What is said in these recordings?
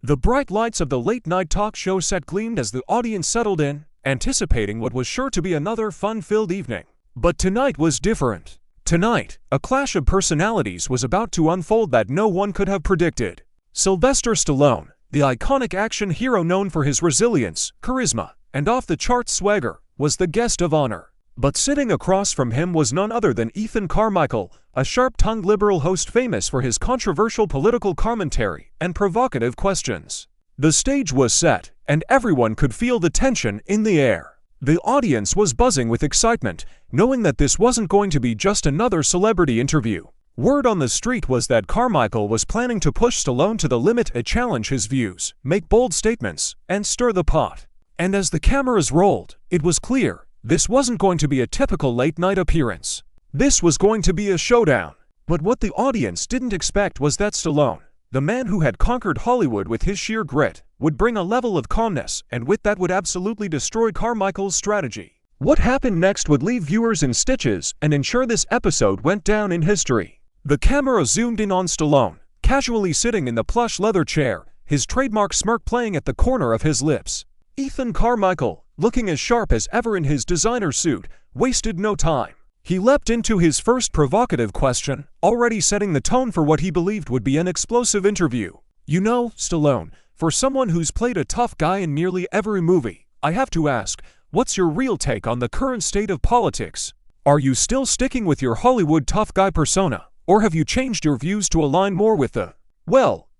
The bright lights of the late-night talk show set gleamed as the audience settled in, anticipating what was sure to be another fun-filled evening. But tonight was different. Tonight, a clash of personalities was about to unfold that no one could have predicted. Sylvester Stallone, the iconic action hero known for his resilience, charisma, and off-the-charts swagger, was the guest of honor. But sitting across from him was none other than Ethan Carmichael, a sharp-tongued liberal host famous for his controversial political commentary and provocative questions. The stage was set, and everyone could feel the tension in the air. The audience was buzzing with excitement, knowing that this wasn't going to be just another celebrity interview. Word on the street was that Carmichael was planning to push Stallone to the limit and challenge his views, make bold statements, and stir the pot. And as the cameras rolled, it was clear this wasn't going to be a typical late-night appearance. This was going to be a showdown. But what the audience didn't expect was that Stallone, the man who had conquered Hollywood with his sheer grit, would bring a level of calmness and wit that would absolutely destroy Carmichael's strategy. What happened next would leave viewers in stitches and ensure this episode went down in history. The camera zoomed in on Stallone, casually sitting in the plush leather chair, his trademark smirk playing at the corner of his lips. Ethan Carmichael, looking as sharp as ever in his designer suit, wasted no time. He leapt into his first provocative question, already setting the tone for what he believed would be an explosive interview. "You know, Stallone, for someone who's played a tough guy in nearly every movie, I have to ask, what's your real take on the current state of politics? Are you still sticking with your Hollywood tough guy persona, or have you changed your views to align more with the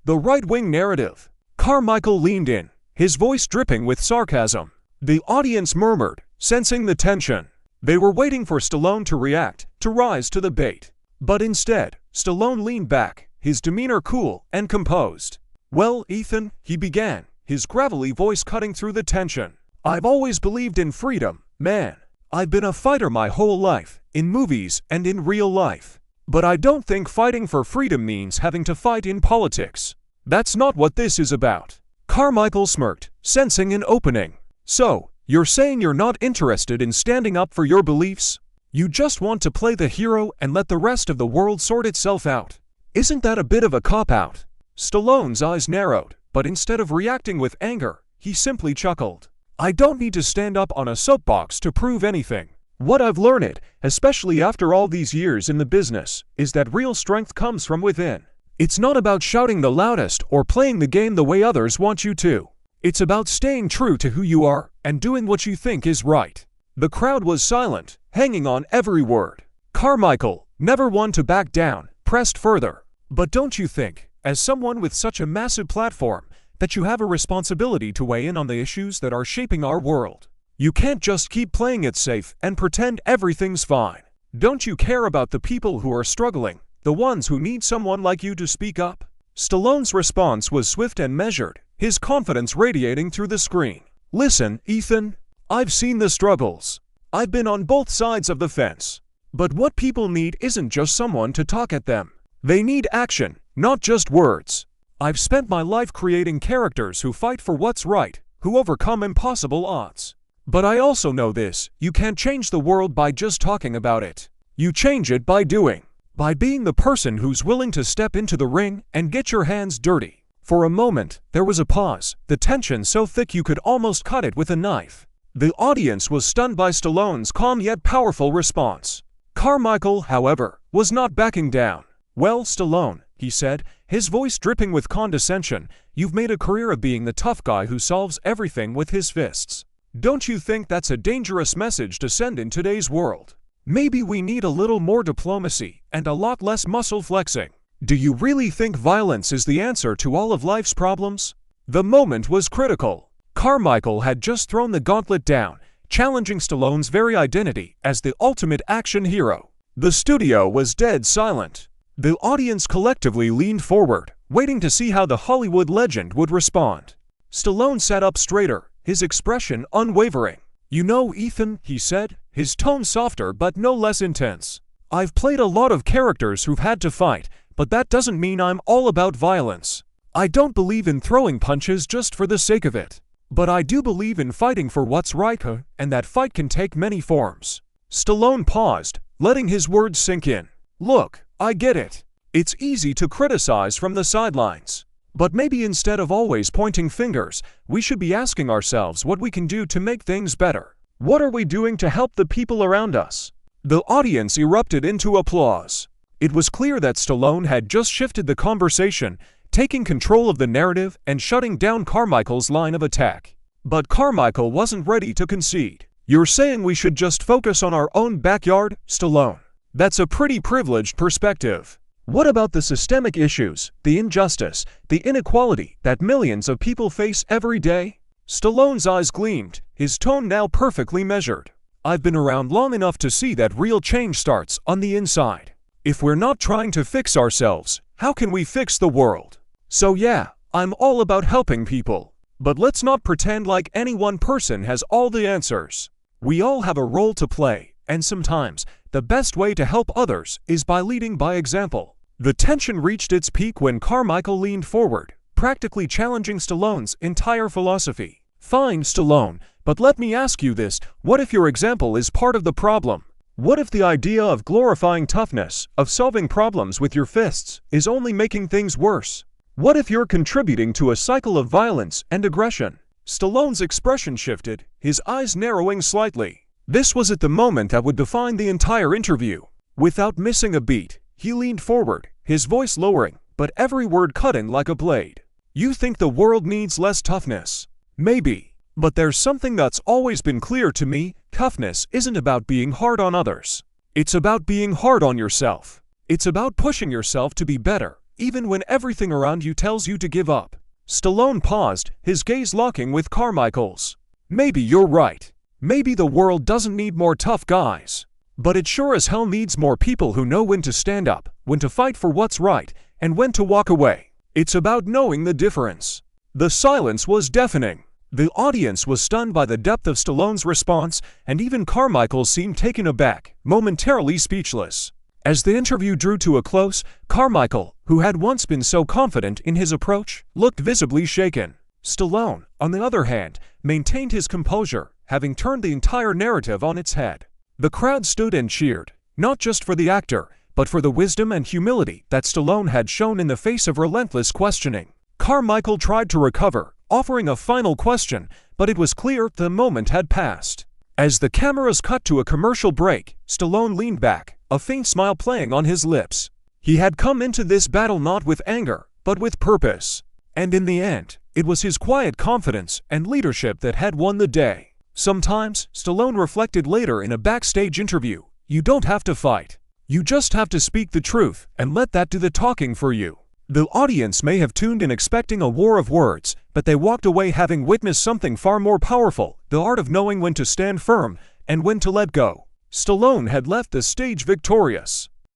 right-wing narrative?" Carmichael leaned in, his voice dripping with sarcasm. The audience murmured, sensing the tension. They were waiting for Stallone to react, to rise to the bait. But instead, Stallone leaned back, his demeanor cool and composed. "Well, Ethan," he began, his gravelly voice cutting through the tension, "I've always believed in freedom, man. I've been a fighter my whole life, in movies and in real life. But I don't think fighting for freedom means having to fight in politics. That's not what this is about." Carmichael smirked, sensing an opening. "So, you're saying you're not interested in standing up for your beliefs? You just want to play the hero and let the rest of the world sort itself out? Isn't that a bit of a cop-out?" Stallone's eyes narrowed, but instead of reacting with anger, he simply chuckled. "I don't need to stand up on a soapbox to prove anything. What I've learned, especially after all these years in the business, is that real strength comes from within. It's not about shouting the loudest or playing the game the way others want you to. It's about staying true to who you are and doing what you think is right." The crowd was silent, hanging on every word. Carmichael, never one to back down, pressed further. "But don't you think, as someone with such a massive platform, that you have a responsibility to weigh in on the issues that are shaping our world? You can't just keep playing it safe and pretend everything's fine. Don't you care about the people who are struggling, the ones who need someone like you to speak up?" Stallone's response was swift and measured, his confidence radiating through the screen. "Listen, Ethan, I've seen the struggles. I've been on both sides of the fence. But what people need isn't just someone to talk at them. They need action, not just words. I've spent my life creating characters who fight for what's right, who overcome impossible odds. But I also know this: you can't change the world by just talking about it. You change it by doing. By being the person who's willing to step into the ring and get your hands dirty." For a moment, there was a pause, the tension so thick you could almost cut it with a knife. The audience was stunned by Stallone's calm yet powerful response. Carmichael, however, was not backing down. "Well, Stallone," he said, his voice dripping with condescension, "you've made a career of being the tough guy who solves everything with his fists. Don't you think that's a dangerous message to send in today's world? Maybe we need a little more diplomacy and a lot less muscle flexing. Do you really think violence is the answer to all of life's problems?" The moment was critical. Carmichael had just thrown the gauntlet down, challenging Stallone's very identity as the ultimate action hero. The studio was dead silent. The audience collectively leaned forward, waiting to see how the Hollywood legend would respond. Stallone sat up straighter, his expression unwavering. "You know, Ethan," he said, his tone softer but no less intense, "I've played a lot of characters who've had to fight, but that doesn't mean I'm all about violence. I don't believe in throwing punches just for the sake of it. But I do believe in fighting for what's right, and that fight can take many forms." Stallone paused, letting his words sink in. "Look, I get it. It's easy to criticize from the sidelines. But maybe instead of always pointing fingers, we should be asking ourselves what we can do to make things better. What are we doing to help the people around us? The audience erupted into applause. It was clear that Stallone had just shifted the conversation, taking control of the narrative and shutting down Carmichael's line of attack. But Carmichael wasn't ready to concede. "You're saying we should just focus on our own backyard, Stallone? That's a pretty privileged perspective. What about the systemic issues, the injustice, the inequality that millions of people face every day?" Stallone's eyes gleamed, his tone now perfectly measured. "I've been around long enough to see that real change starts on the inside. If we're not trying to fix ourselves, how can we fix the world? So yeah, I'm all about helping people. But let's not pretend like any one person has all the answers. We all have a role to play, and sometimes the best way to help others is by leading by example." The tension reached its peak when Carmichael leaned forward, practically challenging Stallone's entire philosophy. "Fine, Stallone, but let me ask you this, what if your example is part of the problem? What if the idea of glorifying toughness, of solving problems with your fists, is only making things worse? What if you're contributing to a cycle of violence and aggression?" Stallone's expression shifted, his eyes narrowing slightly. This was at the moment that would define the entire interview. Without missing a beat, he leaned forward, his voice lowering, but every word cutting like a blade. "You think the world needs less toughness? Maybe. But there's something that's always been clear to me. Toughness isn't about being hard on others. It's about being hard on yourself. It's about pushing yourself to be better, even when everything around you tells you to give up." Stallone paused, his gaze locking with Carmichael's. "Maybe you're right. Maybe the world doesn't need more tough guys. But it sure as hell needs more people who know when to stand up, when to fight for what's right, and when to walk away. It's about knowing the difference." The silence was deafening. The audience was stunned by the depth of Stallone's response, and even Carmichael seemed taken aback, momentarily speechless. As the interview drew to a close, Carmichael, who had once been so confident in his approach, looked visibly shaken. Stallone, on the other hand, maintained his composure, having turned the entire narrative on its head. The crowd stood and cheered, not just for the actor, but for the wisdom and humility that Stallone had shown in the face of relentless questioning. Carmichael tried to recover, offering a final question, but it was clear the moment had passed. As the cameras cut to a commercial break, Stallone leaned back, a faint smile playing on his lips. He had come into this battle not with anger, but with purpose. And in the end, it was his quiet confidence and leadership that had won the day. Sometimes, Stallone reflected later in a backstage interview, you don't have to fight. You just have to speak the truth and let that do the talking for you. The audience may have tuned in expecting a war of words, but they walked away having witnessed something far more powerful, the art of knowing when to stand firm and when to let go. Stallone had left the stage victorious.